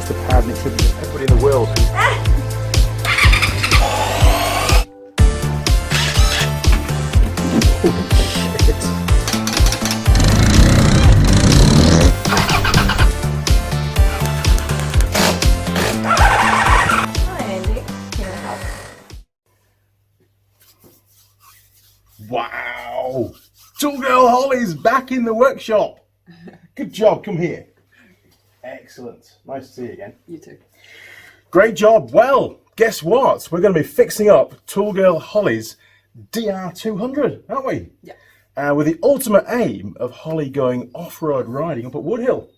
the pad and it should be everybody in the world. Wow! Girl Holley's back in the workshop. Good job, come here. Excellent. Nice to see you again. You too. Great job. Well, guess what? We're going to be fixing up Girl Holley's DR200, aren't we? Yeah. With the ultimate aim of Holly going off-road riding up at Woodhill.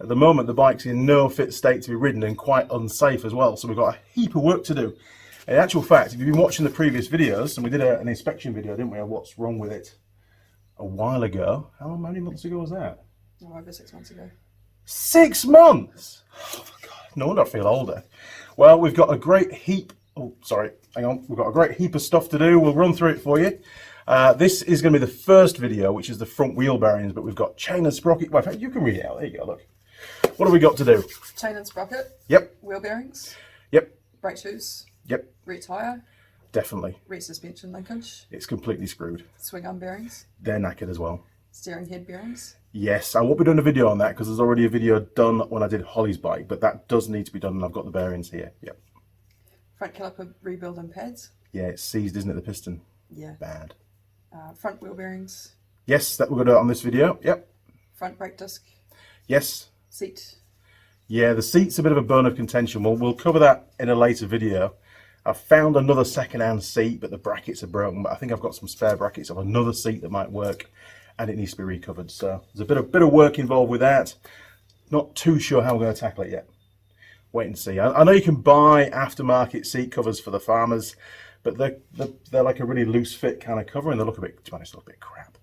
At the moment, the bike's in no fit state to be ridden and quite unsafe as well, so we've got a heap of work to do. In actual fact, if you've been watching the previous videos, and we did an inspection video, didn't we, of what's wrong with it a while ago. How many months ago was that? Oh, over 6 months ago. 6 months? Oh my God, no wonder I feel older. Well, we've got a great heap, oh sorry, hang on, we've got a great heap of stuff to do. We'll run through it for you. This is going to be the first video, which is the front wheel bearings, but we've got chain and sprocket. Well, in fact, you can read it out, there you go, look. What have we got to do? Chain and sprocket. Yep. Wheel bearings. Yep. Brake shoes. Yep. Rear tyre. Definitely. Rear suspension linkage. It's completely screwed. Swing arm bearings. They're knackered as well. Steering head bearings. Yes, I won't be doing a video on that because there's already a video done when I did Holly's bike, but that does need to be done and I've got the bearings here. Yep. Front caliper rebuild and pads. Yeah, it's seized, isn't it, the piston? Yeah. Bad. Front wheel bearings. Yes, that we're going to do it on this video. Yep. Front brake disc. Yes. Seat. Yeah, the seat's a bit of a bone of contention. We'll cover that in a later video. I've found another second-hand seat, but the brackets are broken. But I think I've got some spare brackets of another seat that might work, and it needs to be recovered. So there's a bit of work involved with that. Not too sure how we're going to tackle it yet. Wait and see. I know you can buy aftermarket seat covers for the farmers, but they're like a really loose fit kind of cover, and they look a bit, to be honest, they look a bit crap.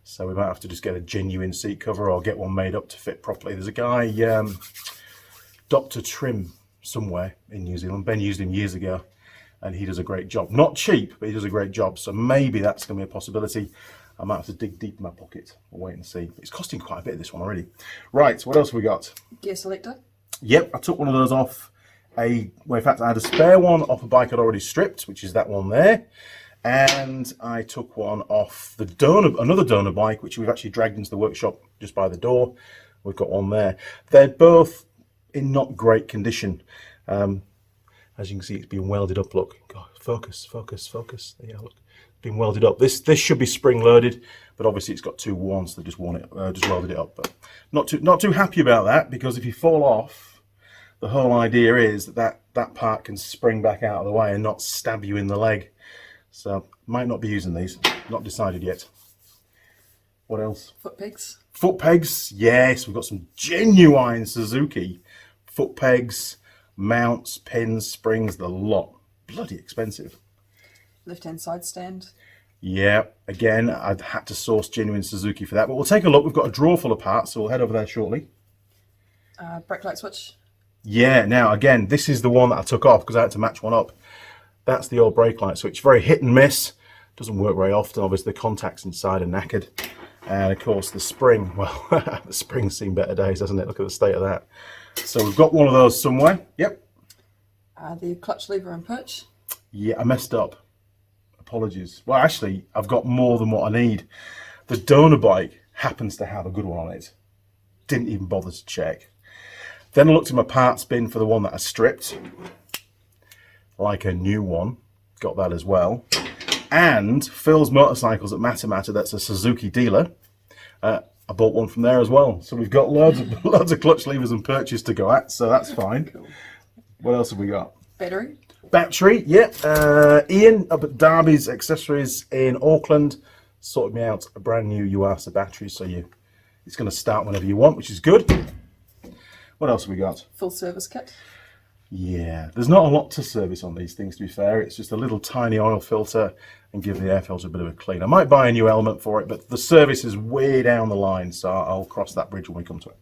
So we might have to just get a genuine seat cover or get one made up to fit properly. There's a guy, Dr. Trim, somewhere in New Zealand. Ben used him years ago, and he does a great job. Not cheap, but he does a great job. So maybe that's going to be a possibility. I might have to dig deep in my pocket. We'll wait and see. It's costing quite a bit, this one already. Right, what else have we got? Gear selector. Yep, I took one of those off well, in fact, I had a spare one off a bike I'd already stripped, which is that one there. And I took one off another donor bike, which we've actually dragged into the workshop just by the door. We've got one there. They're both in not great condition. As you can see, it's been welded up. Look, God, focus. There you go, look, it's been welded up. This should be spring loaded, but obviously it's got too worn, so they just welded it up. But not too happy about that, because if you fall off, the whole idea is that part can spring back out of the way and not stab you in the leg. So might not be using these. Not decided yet. What else? Foot pegs. Foot pegs. Yes, we've got some genuine Suzuki foot pegs, mounts, pins, springs, the lot. Bloody expensive. Left-hand side stand. Yeah, again, I'd had to source genuine Suzuki for that, but we'll take a look. We've got a drawer full of parts, so we'll head over there shortly. Brake light switch. Yeah, now again, this is the one that I took off because I had to match one up. That's the old brake light switch. Very hit and miss. Doesn't work very often. Obviously, the contacts inside are knackered. And of course, the spring, well, the spring's seen better days, hasn't it? Look at the state of that. So we've got one of those somewhere. Yep. The clutch lever and perch. Yeah, I messed up. Apologies. Well, actually, I've got more than what I need. The donor bike happens to have a good one on it. Didn't even bother to check. Then I looked in my parts bin for the one that I stripped. Like a new one. Got that as well. And Phil's Motorcycles at Matter, that's a Suzuki dealer. I bought one from there as well. So we've got loads of clutch levers and perches to go at, so that's fine. Cool. What else have we got? Battery. Battery, yeah. Ian up at Derby's Accessories in Auckland sorted me out a brand new Yuasa battery, so it's going to start whenever you want, which is good. What else have we got? Full service kit. Yeah, there's not a lot to service on these things, to be fair. It's just a little tiny oil filter and give the air filter a bit of a clean. I might buy a new element for it, but the service is way down the line, so I'll cross that bridge when we come to it.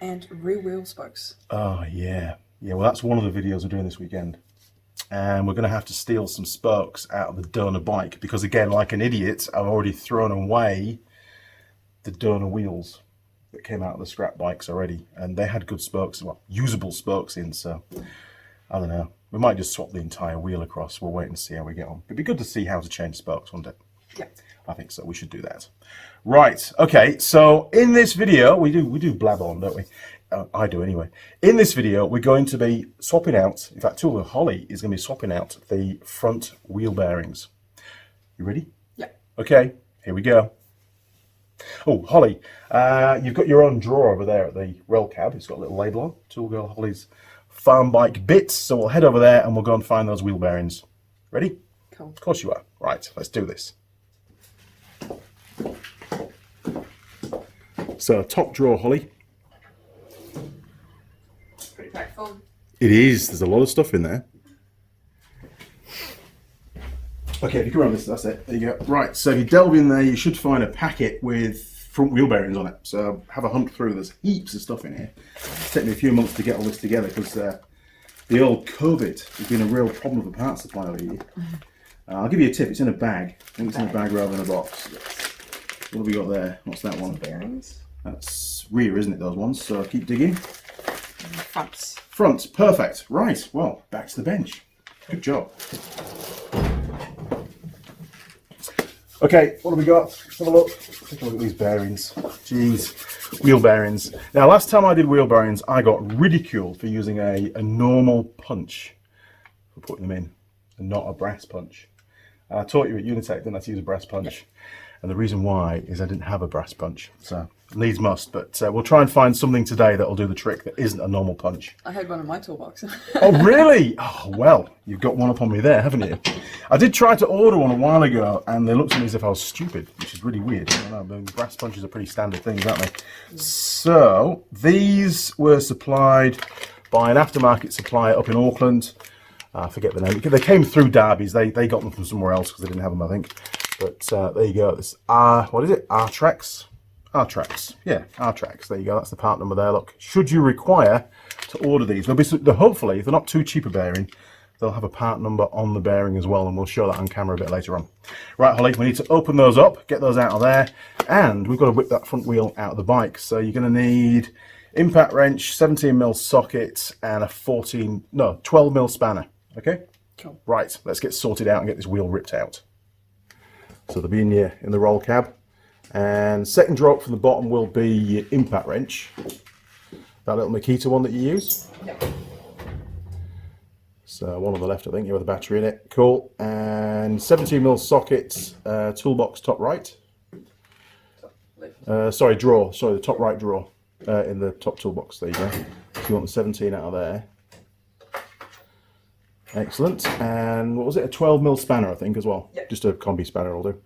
And rear wheel spokes. Oh, yeah. Yeah, well, that's one of the videos we're doing this weekend. And we're going to have to steal some spokes out of the donor bike because, again, like an idiot, I've already thrown away the donor wheels. that came out of the scrap bikes already, and they had good spokes, well, usable spokes in, so I don't know. We might just swap the entire wheel across. We'll wait and see how we get on. It'd be good to see how to change spokes, wouldn't it? Yeah. I think so. We should do that. Right. Okay. So in this video, we do blab on, don't we? I do anyway. In this video, we're going to be swapping out. In fact, Girl Holley is going to be swapping out the front wheel bearings. You ready? Yeah. Okay. Here we go. Oh, Holly, you've got your own drawer over there at the rail cab. It's got a little label on. Girl Holley's farm bike bits. So we'll head over there and we'll go and find those wheel bearings. Ready? Cool. Of course you are. Right. Let's do this. So, top drawer, Holly. Pretty packed full. It is. There's a lot of stuff in there. Okay, if you come around this, that's it. There you go. Right, so if you delve in there, you should find a packet with front wheel bearings on it. So have a hunt through. There's heaps of stuff in here. It's taken me a few months to get all this together because the old COVID has been a real problem for parts supply over here. I'll give you a tip. It's in a bag. I think it's in a bag rather than a box. What have we got there? What's that one? Bearings. That's rear, isn't it, those ones? So keep digging. And fronts. Front, perfect. Right, well, back to the bench. Good job. Okay, what have we got? Let's have a look. Take a look at these bearings. Jeez, wheel bearings. Now, last time I did wheel bearings, I got ridiculed for using a normal punch for putting them in, and not a brass punch. I taught you at Unitech, didn't I, to use a brass punch? And the reason why is I didn't have a brass punch, so needs must. But we'll try and find something today that'll do the trick that isn't a normal punch. I had one in my toolbox. Oh, really? Oh, well, you've got one up on me there, haven't you? I did try to order one a while ago, and they looked at me as if I was stupid, which is really weird. I don't know, brass punches are pretty standard things, aren't they? Yeah. So, these were supplied by an aftermarket supplier up in Auckland. I forget the name. They came through Derby's. They got them from somewhere else because they didn't have them, I think. But there you go. This what is it? R-Trax? R-Trax. Yeah, R-Trax. There you go. That's the part number there. Look, should you require to order these, hopefully, if they're not too cheap a bearing, they'll have a part number on the bearing as well, and we'll show that on camera a bit later on. Right, Holly, we need to open those up, get those out of there, and we've got to whip that front wheel out of the bike. So you're going to need impact wrench, 17mm socket, and a 12mm spanner. Okay? Cool. Right, let's get sorted out and get this wheel ripped out. So they'll be in the roll cab. And second drawer from the bottom will be your impact wrench. That little Makita one that you use. Yep. So one on the left, I think, you have the battery in it. Cool. And 17mm socket, toolbox top right. Sorry, drawer. Sorry, the top right drawer in the top toolbox. There you go. So you want the 17 out of there. Excellent. And what was it? A 12mm spanner, I think, as well. Yep. Just a combi spanner will do.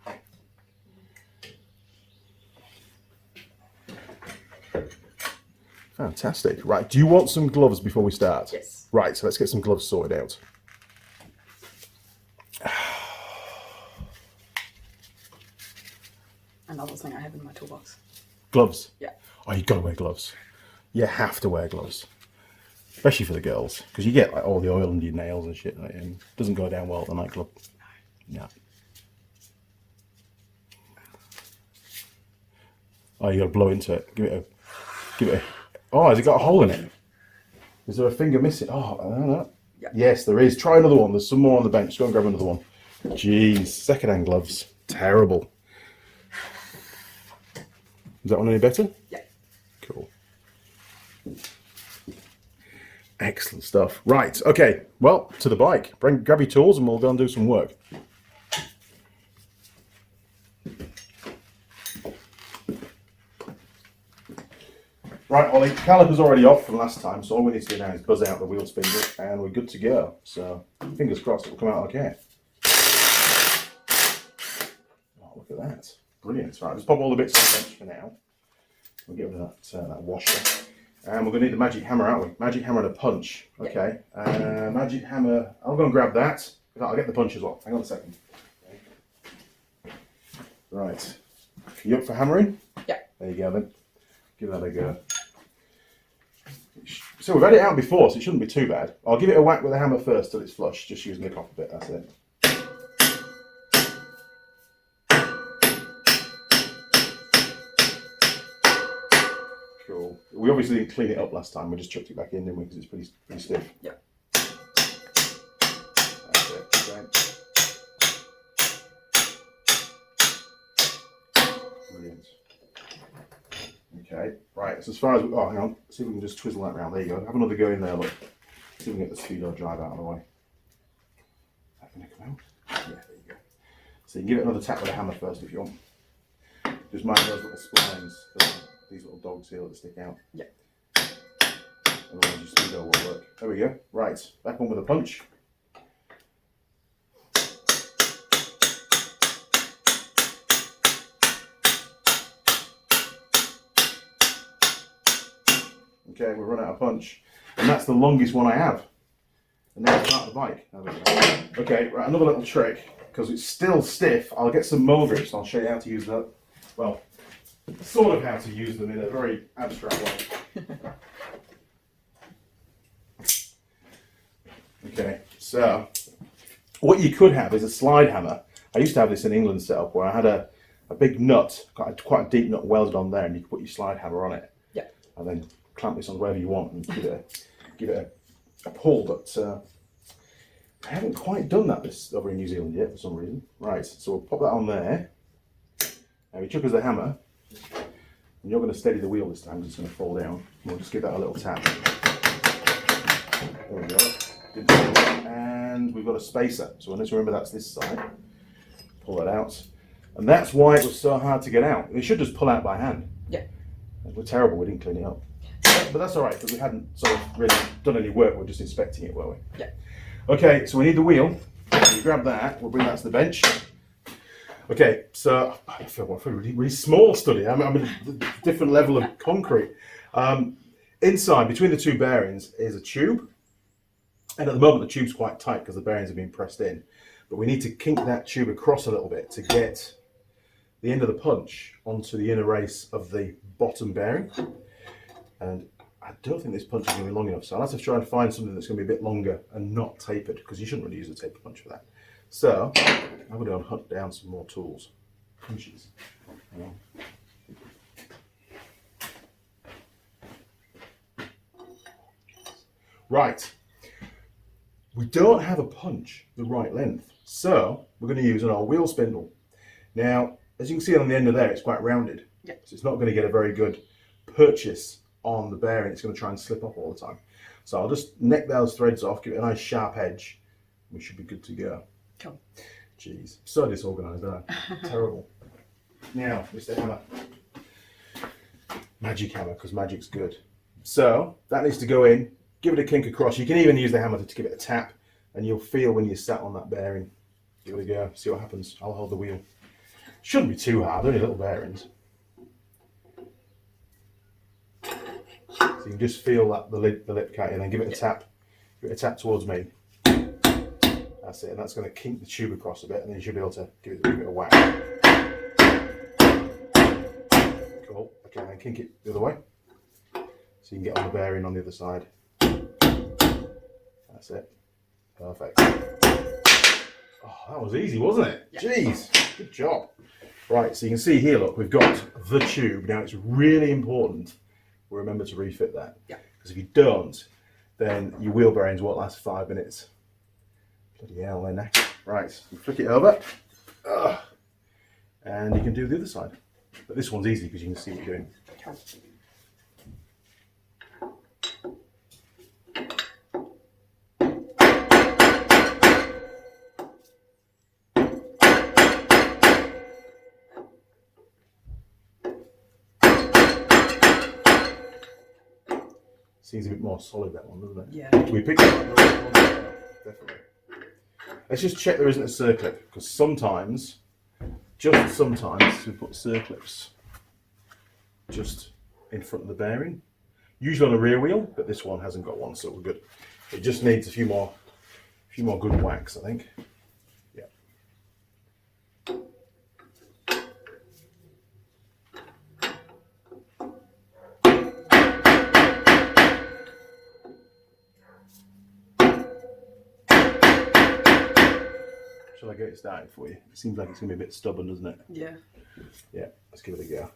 Fantastic. Right, do you want some gloves before we start? Yes. Right, so let's get some gloves sorted out. Another thing I have in my toolbox. Gloves? Yeah. Oh, you've got to wear gloves. You have to wear gloves. Especially for the girls, because you get like all the oil under your nails and shit, like, and it doesn't go down well at the nightclub. No. Oh, you got to blow into it. Give it a. Oh, has it got a hole in it? Is there a finger missing? Oh, I don't know. Yeah. Yes, there is. Try another one. There's some more on the bench. Go and grab another one. Jeez, second-hand gloves. Terrible. Is that one any better? Yeah. Cool. Excellent stuff. Right, okay. Well, to the bike. Grab your tools and we'll go and do some work. Right, Ollie, caliper's already off from last time, so all we need to do now is buzz out the wheel spindle and we're good to go. So, fingers crossed it'll come out okay. Oh, look at that. Brilliant. Right, just pop all the bits on the bench for now. We'll get rid of that washer. And we're going to need the magic hammer, aren't we? Magic hammer and a punch. Okay. Magic hammer. I'll go and grab that. I'll get the punch as well. Hang on a second. Okay. Right. You up for hammering? Yeah. There you go then. Give that a go. So we've had it out before, so it shouldn't be too bad. I'll give it a whack with the hammer first till it's flush, just using the copper bit. That's it. We obviously didn't clean it up last time. We just chucked it back in, didn't we? Because it's pretty stiff. Yeah. That's it. Okay. Brilliant. Okay, right, so as far as, oh, hang on, see if we can just twizzle that around. There you go. Have another go in there, look. See if we can get the speedo drive out of the way. Is that going to come out? Yeah, there you go. So you can give it another tap with a hammer first if you want. Just mind those little splines, these little dogs here that stick out. Yeah. Otherwise your speedo won't work. There we go. Right, back on with a punch. Okay, we've run out of punch. And that's the longest one I have. And now it's out of the bike. There we go. Okay, right, another little trick, because it's still stiff. I'll get some mole grips and I'll show you how to use that. Well, sort of how to use them in a very abstract way. Okay, so what you could have is a slide hammer. I used to have this in England setup where I had a big nut, quite a deep nut welded on there, and you could put your slide hammer on it. Yeah. And then clamp this on wherever you want and give it a pull, but I haven't quite done that over in New Zealand yet for some reason. Right, so we'll pop that on there. Now we chuck us the hammer, and you're going to steady the wheel this time because it's going to fall down. We'll just give that a little tap. There we go. And we've got a spacer, so I need to remember that's this side. Pull that out. And that's why it was so hard to get out. It should just pull out by hand. Yeah. We're terrible, we didn't clean it up. But that's all right, because we hadn't sort of really done any work, we're just inspecting it, were we? Yeah. Okay, so we need the wheel. So you grab that, we'll bring that to the bench. Okay, so I feel really small study. I'm in a different level of concrete. Inside, between the two bearings, is a tube. And at the moment, the tube's quite tight because the bearings have been pressed in. But we need to kink that tube across a little bit to get the end of the punch onto the inner race of the bottom bearing. And I don't think this punch is going to be long enough, so I'll have to try and find something that's going to be a bit longer and not tapered, because you shouldn't really use a taper punch for that. So I'm going to go and hunt down some more tools. Punches. Right. We don't have a punch the right length, so we're going to use an old wheel spindle. Now, as you can see on the end of there, it's quite rounded. Yeah. So it's not going to get a very good purchase on the bearing. It's going to try and slip off all the time. So I'll just neck those threads off, give it a nice sharp edge. We should be good to go. Cool. Jeez, so disorganised, aren't I? Terrible. Now, Mr. Hammer. Magic hammer, because magic's good. So that needs to go in. Give it a kink across. You can even use the hammer to give it a tap, and you'll feel when you're sat on that bearing. Give it a go, see what happens. I'll hold the wheel. Shouldn't be too hard, only little bearings. So you can just feel that the lip can't you? And then give it a tap. Give it a tap towards me. That's it, and that's going to kink the tube across a bit, and then you should be able to give it a whack. Cool. Okay, then kink it the other way. So you can get on the bearing on the other side. That's it. Perfect. Oh, that was easy, wasn't it? Yeah. Jeez, good job. Right, so you can see here, look, we've got the tube. Now it's really important we remember to refit that. Yeah. Because if you don't, then your wheel bearings won't last 5 minutes. Bloody hell, they're knackered. Right, you flick it over. And you can do the other side. But this one's easy because you can see what you're doing. Seems a bit more solid, that one, doesn't it? Yeah. We picked up the right one. Definitely. Let's just check there isn't a circlip, because sometimes, just sometimes, we put circlips just in front of the bearing. Usually on a rear wheel, but this one hasn't got one, so we're good. It just needs a few more good whacks, I think. Yeah. Shall I get it started for you? It seems like it's going to be a bit stubborn, doesn't it? Yeah. Yeah, let's give it a go.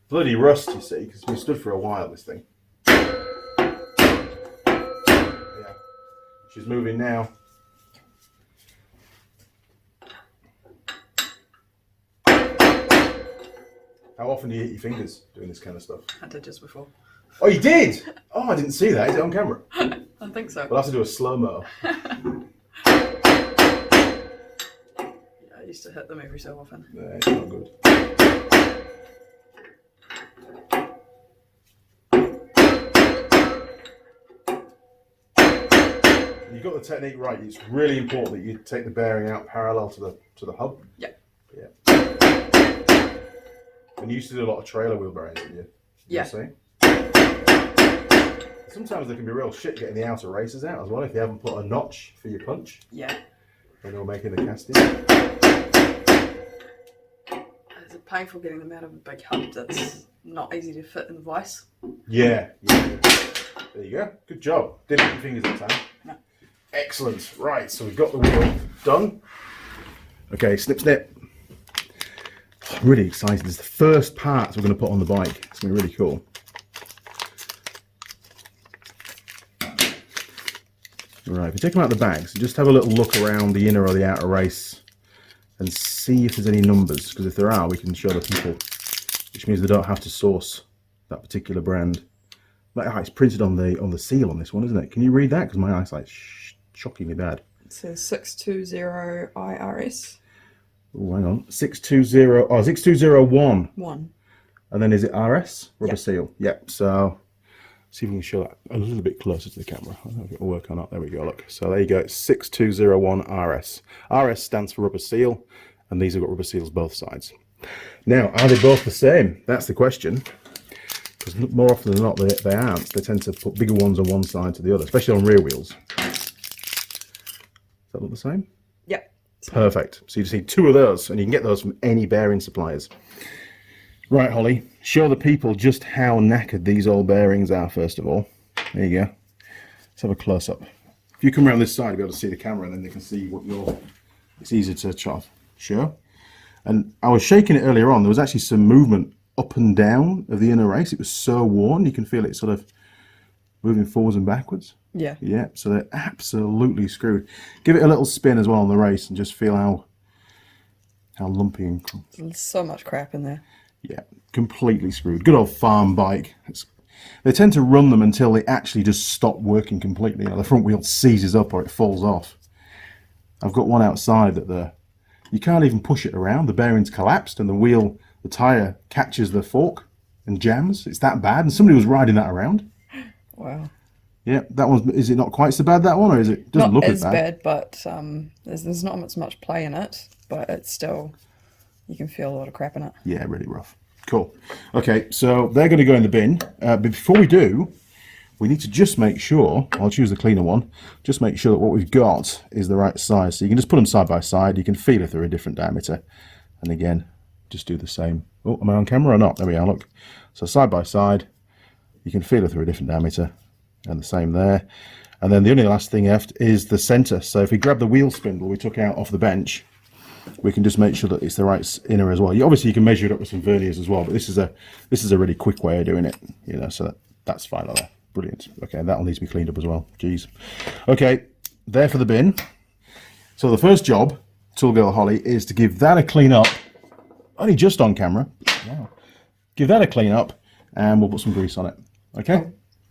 Bloody rust, you see, because we stood for a while, this thing. Yeah. She's moving now. How often do you hit your fingers doing this kind of stuff? I did just before. Oh, you did? Oh, I didn't see that. Is it on camera? I think so. We'll have to do a slow-mo. Yeah, I used to hit them every so often. Yeah, it's not good. You've got the technique right. It's really important that you take the bearing out parallel to the hub. Yeah. Yeah. And you used to do a lot of trailer wheel bearings, didn't you? Yeah. See? Sometimes they can be real shit getting the outer races out as well if you haven't put a notch for your punch Yeah. when you're making the casting. It's painful getting them out of a big hub that's not easy to fit in the vise. Yeah. There you go. Good job. Didn't hit your fingers that time. No. Excellent. Right, so we've got the wheel done. Okay, snip, snip. I'm really excited. This is the first part we're going to put on the bike. It's going to be really cool. Right, if you take them out of the bags, just have a little look around the inner or the outer race and see if there's any numbers, because if there are, we can show the people, which means they don't have to source that particular brand. Like, it's printed on the seal on this one, isn't it? Can you read that? Because my eyesight's shockingly bad. It says 620 IRS. Oh, hang on. 620, oh, 6201. 1. And then is it RS? Rubber Yep. seal. Yep, so see if we can show that a little bit closer to the camera. I don't know if it'll work or not. There we go, look. So there you go, it's 6201 RS. RS stands for rubber seal, and these have got rubber seals both sides. Now, are they both the same? That's the question. Because more often than not, they aren't. They tend to put bigger ones on one side to the other, especially on rear wheels. Does that look the same? Yep. Perfect. So you just need 2 of those, and you can get those from any bearing suppliers. Right, Holly, show the people just how knackered these old bearings are, first of all. There you go. Let's have a close-up. If you come around this side, you'll be able to see the camera, and then they can see what you're... It's easier to show. And I was shaking it earlier on. There was actually some movement up and down of the inner race. It was so worn, you can feel it sort of moving forwards and backwards. Yeah. Yeah, so they're absolutely screwed. Give it a little spin as well on the race and just feel how lumpy and... There's so much crap in there. Yeah, completely screwed. Good old farm bike. They tend to run them until they actually just stop working completely. You know, the front wheel seizes up or it falls off. I've got one outside that you can't even push it around. The bearing's collapsed and the tyre catches the fork and jams. It's that bad, and somebody was riding that around. Wow. Yeah, that one, is it not quite so bad, that one, or is it doesn't look as bad? But there's not as much play in it, but it's still, you can feel a lot of crap in it. Yeah, really rough. Cool. Okay, so they're going to go in the bin. But before we do, we need to just make sure, I'll choose the cleaner one, just make sure that what we've got is the right size. So you can just put them side by side. You can feel if they're a different diameter. And again, just do the same. Oh, am I on camera or not? There we are, look. So side by side, you can feel if they're a different diameter. And the same there. And then the only last thing left is the center. So if we grab the wheel spindle we took out off the bench, we can just make sure that it's the right inner as well. Obviously you can measure it up with some verniers as well, but this is a really quick way of doing it, you know, so that's fine like that. Brilliant. Okay, that'll need to be cleaned up as well. Jeez. Okay, there for the bin. So the first job, Girl Holley, is to give that a clean up. Only just on camera. Wow. Give that a clean up and we'll put some grease on it. Okay?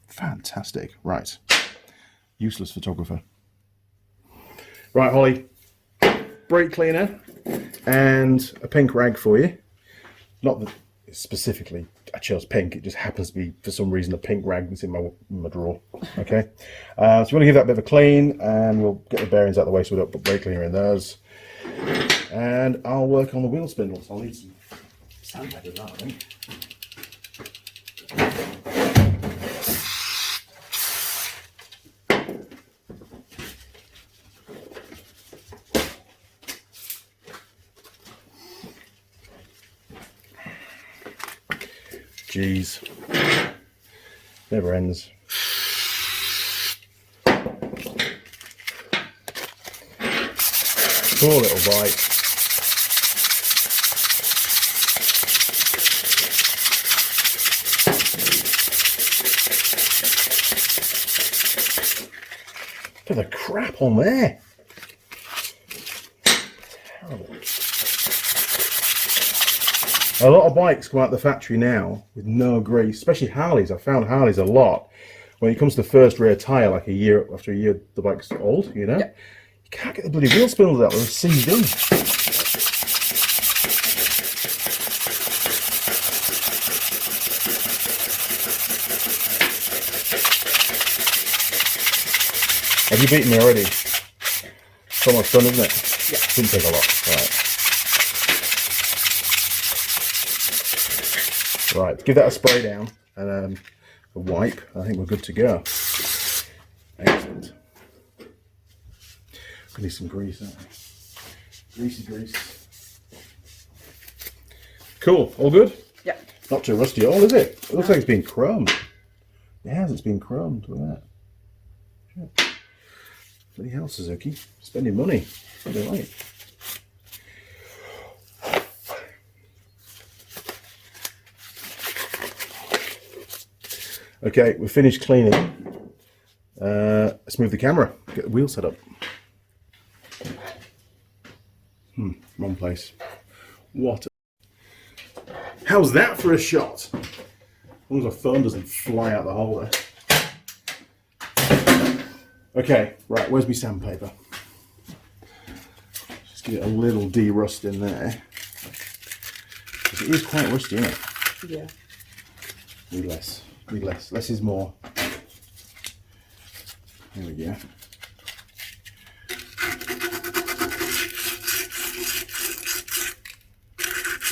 Fantastic. Right. Useless photographer. Right, Holly. Brake cleaner and a pink rag for you. Not that specifically I chose pink, it just happens to be for some reason a pink rag that's in my drawer. Okay, so you want to give that a bit of a clean, and we'll get the bearings out of the way so we don't put brake cleaner in those. And I'll work on the wheel spindles. I'll need some sandpaper for that, I think. Jeez, never ends. Poor little bike. Look at the crap on there. Terrible. A lot of bikes come out the factory now with no grease, especially Harleys. I found Harleys a lot. When it comes to the first rear tyre, like after a year the bike's old, you know, you can't get the bloody wheel spindles out with a CD. Have you beaten me already? It's almost done, isn't it? Yeah. Didn't take a lot. Right, give that a spray down and a wipe. I think we're good to go. Excellent. We need some grease, don't we? Greasy grease. Cool, all good? Yeah. Not too rusty at all, is it? It looks like it's been chromed. It has, it's been chromed. Look at that. Shit. Bloody hell, Suzuki. Spending money. What do you like? Okay, we're finished cleaning. Let's move the camera. Get the wheel set up. Wrong place. What? How's that for a shot? As long as my phone doesn't fly out the holder. Okay, right, where's my sandpaper? Just give it a little de-rust in there. Because it is quite rusty, isn't it? Yeah. Need less. Need less. Less is more. There we go.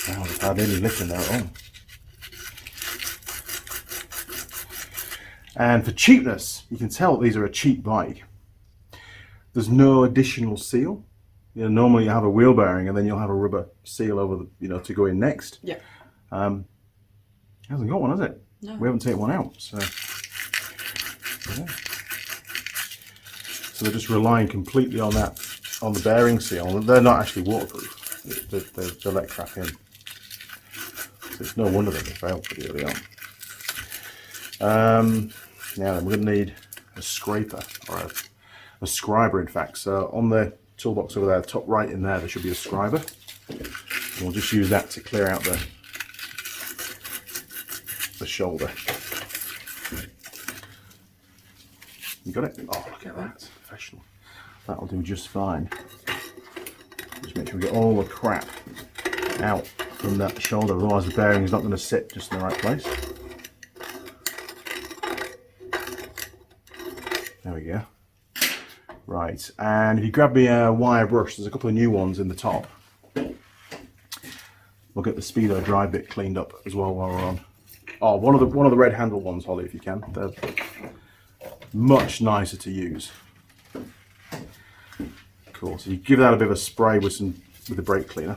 Wow, there's hardly any lip in there at all. And for cheapness, you can tell these are a cheap bike. There's no additional seal. You know, normally you have a wheel bearing and then you'll have a rubber seal over the, you know, to go in next. Yeah. It hasn't got one, has it? No. We haven't taken one out, so yeah. So they're just relying completely on that, on the bearing seal. They're not actually waterproof. They let crap in. So it's no wonder that they failed pretty early on. Now then, we're going to need a scraper, or a scriber in fact. So on the toolbox over there, top right in there, there should be a scriber. And we'll just use that to clear out the shoulder. You got it? Oh, look at that. Professional. That'll do just fine. Just make sure we get all the crap out from that shoulder, otherwise the bearing is not going to sit just in the right place. There we go. Right, and if you grab me a wire brush, there's a couple of new ones in the top. We'll get the speedo drive bit cleaned up as well while we're on. Oh, one of the red handle ones, Holly, if you can. They're much nicer to use. Cool. So you give that a bit of a spray with the brake cleaner.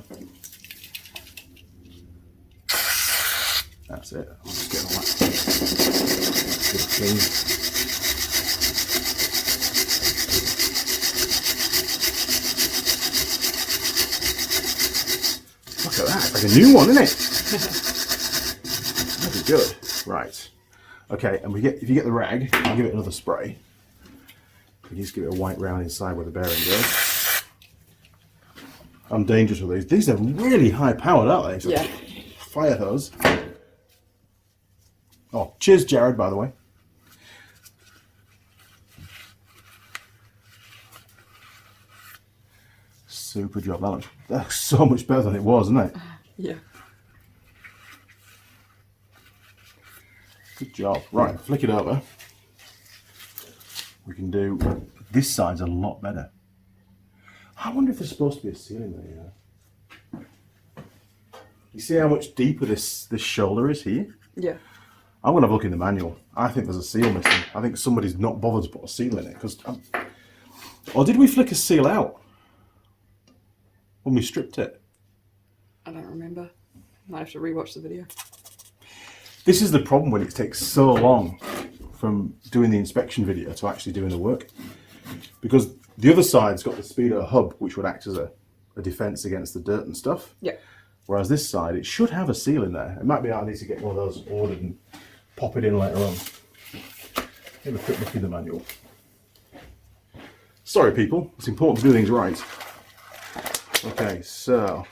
That's it. I'll just get all that good clean. Look at that. It's like a new one, isn't it? That'd be good. Right. Okay, and if you get the rag, I'll give it another spray. You just give it a wipe round inside where the bearing goes. I'm dangerous with these. These are really high powered, aren't they? So yeah. Fire hose. Oh, cheers, Jared, by the way. Super job. That's so much better than it was, isn't it? Yeah. Good job. Right, flick it over. We can do, this side's a lot better. I wonder if there's supposed to be a seal in there. You see how much deeper this shoulder is here? Yeah. I'm going to have a look in the manual. I think there's a seal missing. I think somebody's not bothered to put a seal in it. Or did we flick a seal out when we stripped it? I don't remember. Might have to rewatch the video. This is the problem when it takes so long from doing the inspection video to actually doing the work. Because the other side's got the speedo hub, which would act as a defense against the dirt and stuff. Yeah. Whereas this side, it should have a seal in there. It might be I need to get one of those ordered and pop it in later on. Have a quick look in the manual. Sorry people, it's important to do things right. Okay, so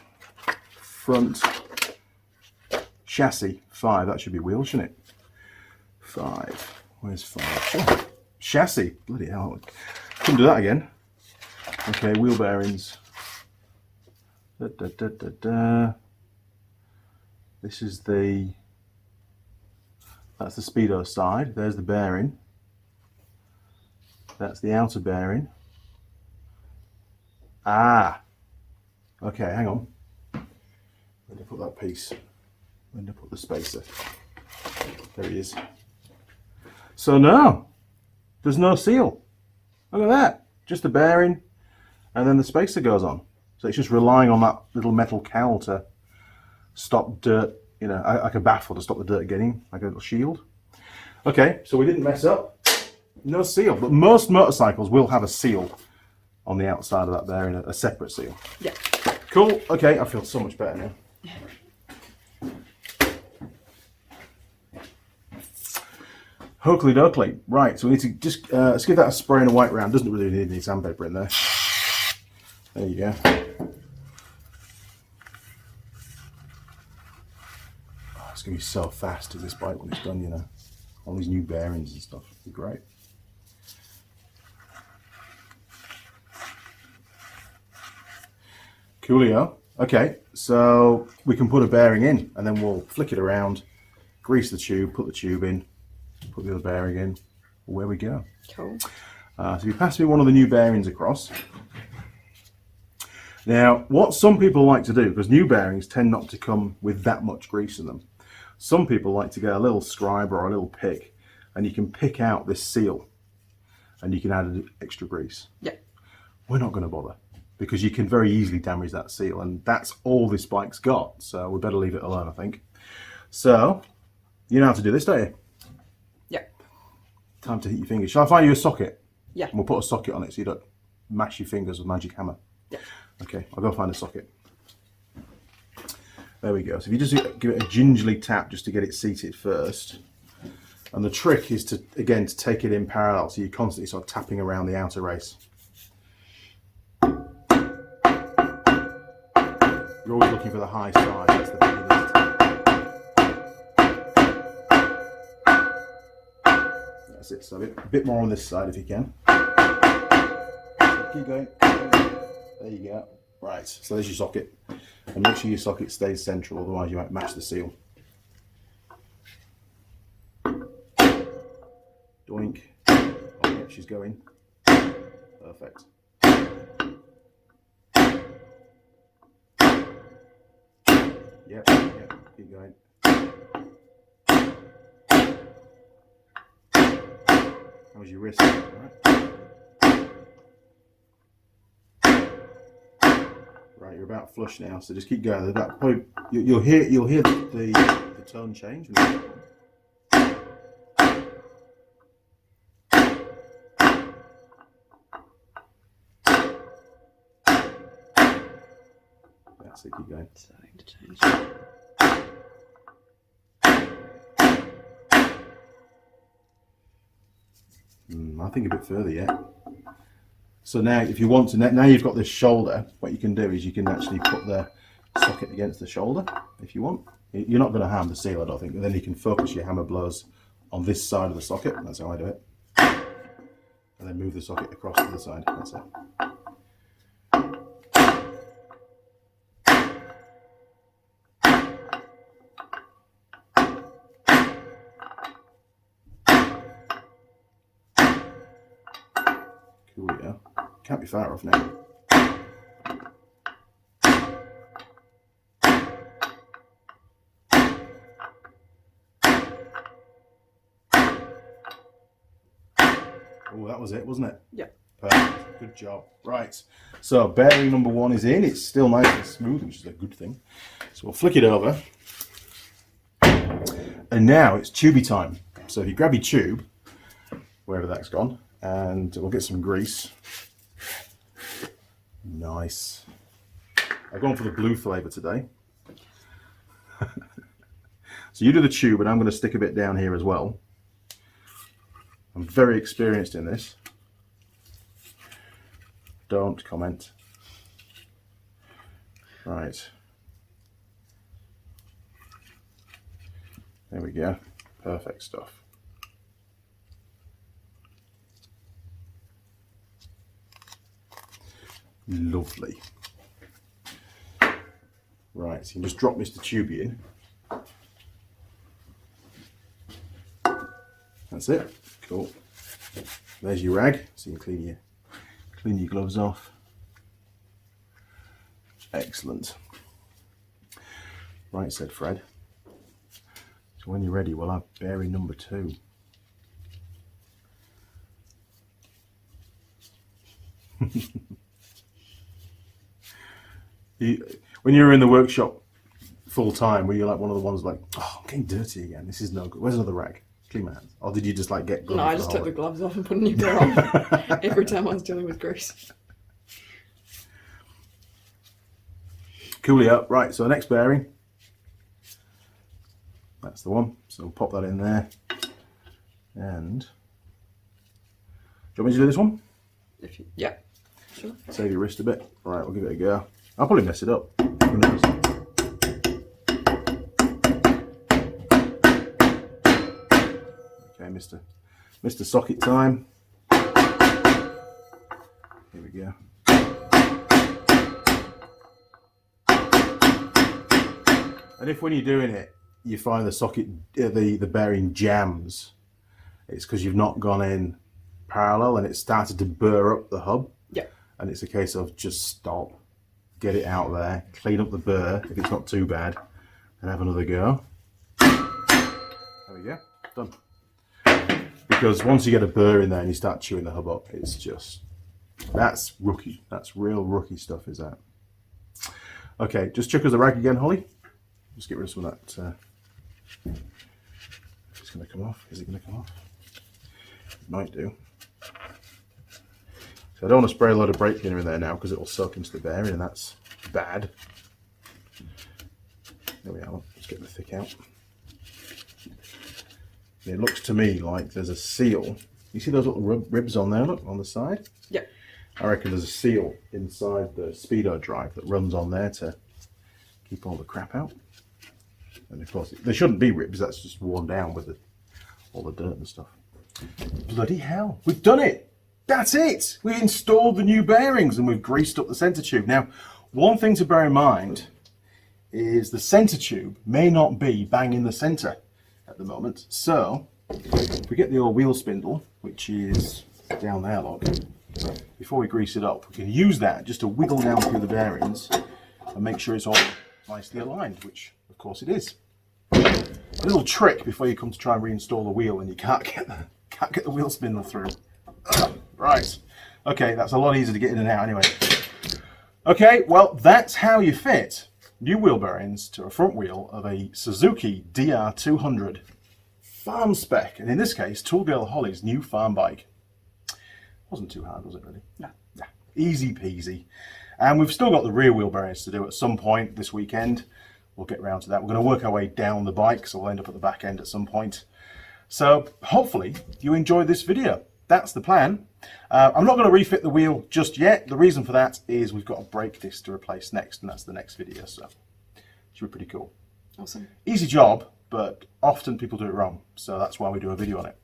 front chassis 5, that should be wheels, shouldn't it? 5, where's 5? Oh, chassis, bloody hell, couldn't do that again. Okay, wheel bearings. This is that's the speedo side, there's the bearing. That's the outer bearing. Ah, okay, hang on. Where did I put that piece? Where did I put the spacer? There he is. So no, there's no seal. Look at that, just the bearing, and then the spacer goes on. So it's just relying on that little metal cowl to stop dirt, you know, like a baffle to stop the dirt getting, like a little shield. Okay, so we didn't mess up. No seal, but most motorcycles will have a seal on the outside of that bearing, a separate seal. Yeah. Cool. Okay, I feel so much better now. Hokey dokey. Right, so we need to just let's give that a spray and a wipe round. Doesn't really need any sandpaper in there. There you go. Oh, it's gonna be so fast to this bike when it's done, you know. All these new bearings and stuff. It'll be great. Coolio. Okay, so we can put a bearing in and then we'll flick it around, grease the tube, put the tube in, put the other bearing in, away we go. Cool. So you pass me one of the new bearings across. Now, what some people like to do, because new bearings tend not to come with that much grease in them, some people like to get a little scribe or a little pick, and you can pick out this seal and you can add extra grease. Yeah. We're not going to bother, because you can very easily damage that seal, and that's all this bike's got, so we better leave it alone, I think. So, you know how to do this, don't you? Yeah. Time to heat your fingers. Shall I find you a socket? Yeah. And we'll put a socket on it so you don't mash your fingers with a magic hammer. Yeah. Okay, I'll go find a socket. There we go. So if you just give it a gingerly tap just to get it seated first. And the trick is to, again, to take it in parallel, so you're constantly sort of tapping around the outer race. You're always looking for the high side, that's the thing. That's it, so a bit more on this side if you can. So keep going. There you go. Right, so there's your socket. And make sure your socket stays central, otherwise you might mash the seal. Doink. Oh, yeah, she's going. Perfect. Yep, keep going. How's your wrist? Right, you're about flush now, so just keep going. That point, you'll hear the tone change. That's it, keep going. Starting to change. I think a bit further yet. So now, if you want to, now you've got this shoulder, what you can do is you can actually put the socket against the shoulder, if you want. You're not going to harm the seal, I don't think, and then you can focus your hammer blows on this side of the socket. That's how I do it. And then move the socket across to the side. That's it. Coolio. Can't be far off now. Oh, that was it, wasn't it? Yeah. Perfect. Good job. Right. So bearing number 1 is in. It's still nice and smooth, which is a good thing. So we'll flick it over. And now it's tubey time. So if you grab your tube, wherever that's gone, and we'll get some grease. Nice. I've gone for the blue flavour today. So you do the tube, and I'm going to stick a bit down here as well. I'm very experienced in this. Don't comment. Right. There we go. Perfect stuff. Lovely. Right, so you can just drop Mr. Tubey in. That's it. Cool. There's your rag, so you can clean your gloves off. Excellent. Right, said Fred. So when you're ready, we'll have bearing number 2. When you're in the workshop full time, were you like one of the ones like, oh, I'm getting dirty again, this is no good, where's another rag? Clean my hands. Or did you just like get gloves? No, I just took the gloves off and put a new pair on every time I was dealing with grease. Coolio. Right, so the next bearing, that's the one, so we'll pop that in there. And do you want me to do this one? Yeah, sure. Save your wrist a bit. Right, we'll give it a go. I'll probably mess it up. Who knows? Okay, Mr. Socket time. Here we go. And if when you're doing it, you find the socket, the bearing jams, it's because you've not gone in parallel and it started to burr up the hub. Yeah. And it's a case of just stop, get it out there, clean up the burr if it's not too bad, and have another go. There we go, done. Because once you get a burr in there and you start chewing the hub up, it's just, that's rookie. That's real rookie stuff, is that? Okay, just chuck us the rag again, Holly. Just get rid of some of that. If it's going to come off, is it going to come off? It might do. So I don't want to spray a load of brake cleaner in there now because it will soak into the bearing and that's bad. There we are, let's get the thick out. It looks to me like there's a seal. You see those little ribs on there, look, on the side? Yeah. I reckon there's a seal inside the speedo drive that runs on there to keep all the crap out. And of course, there shouldn't be ribs, that's just worn down with all the dirt and stuff. Bloody hell, we've done it! That's it! We installed the new bearings and we've greased up the centre tube. Now, one thing to bear in mind is the centre tube may not be bang in the centre at the moment. So, if we get the old wheel spindle, which is down there, look, before we grease it up, we can use that just to wiggle down through the bearings and make sure it's all nicely aligned, which of course it is. A little trick before you come to try and reinstall the wheel and you can't get the wheel spindle through. Right, okay, that's a lot easier to get in and out anyway. Okay, well, that's how you fit new wheel bearings to a front wheel of a Suzuki DR200 farm spec, and in this case, Girl Holley's new farm bike. Wasn't too hard, was it really? No. Yeah, easy peasy. And we've still got the rear wheel bearings to do at some point this weekend. We'll get round to that. We're going to work our way down the bike, so we'll end up at the back end at some point. So hopefully you enjoyed this video. That's the plan. I'm not going to refit the wheel just yet. The reason for that is we've got a brake disc to replace next, and that's the next video, so it should be pretty cool. Awesome. Easy job, but often people do it wrong, so that's why we do a video on it.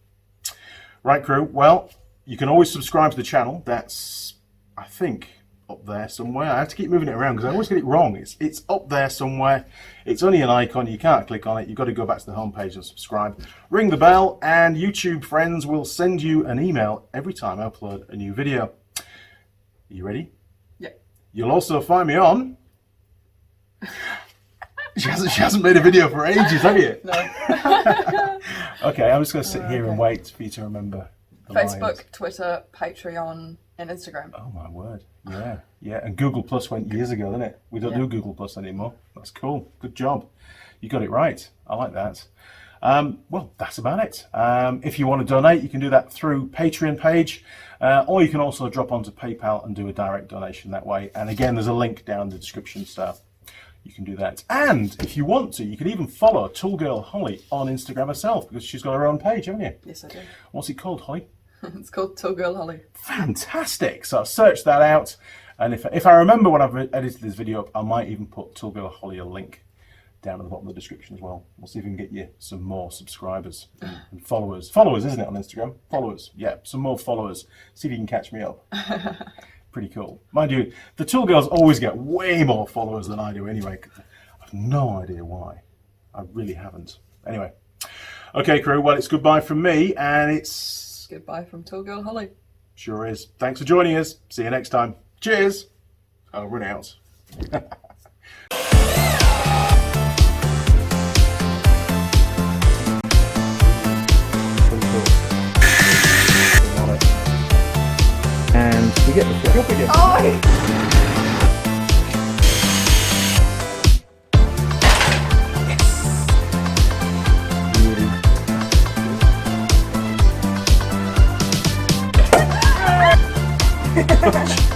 Right, crew, well, you can always subscribe to the channel. That's, I think, up there somewhere. I have to keep moving it around because I always get it wrong. It's up there somewhere. It's only an icon. You can't click on it. You've got to go back to the home page and subscribe. Ring the bell, and YouTube friends will send you an email every time I upload a new video. Are you ready? Yeah. You'll also find me on... She hasn't made a video for ages, have you? No. Okay, I'm just going to sit here and wait for you to remember the Facebook, lines. Twitter, Patreon, and Instagram. Oh my word. Yeah, and Google Plus went years ago, didn't it? We don't do Google Plus anymore. That's cool. Good job. You got it right. I like that. Well, that's about it. If you want to donate, you can do that through Patreon page, or you can also drop onto PayPal and do a direct donation that way. And again, there's a link down in the description, so you can do that. And if you want to, you can even follow Girl Holley on Instagram herself, because she's got her own page, haven't you? Yes, I do. What's it called, Holly? It's called Girl Holley. Fantastic. So I've searched that out, and if I remember when I've edited this video up, I might even put Girl Holley a link down at the bottom of the description as well. We'll see if we can get you some more subscribers and followers. Followers, isn't it, on Instagram? Followers. Yeah, some more followers. See if you can catch me up. Pretty cool. Mind you, the Tool Girls always get way more followers than I do anyway. I have no idea why. I really haven't. Anyway. Okay, crew. Well, it's goodbye from me, and it's goodbye from Girl Holley. Sure is. Thanks for joining us. See you next time. Cheers. I'll run out. And you get the shot. Up again. Really.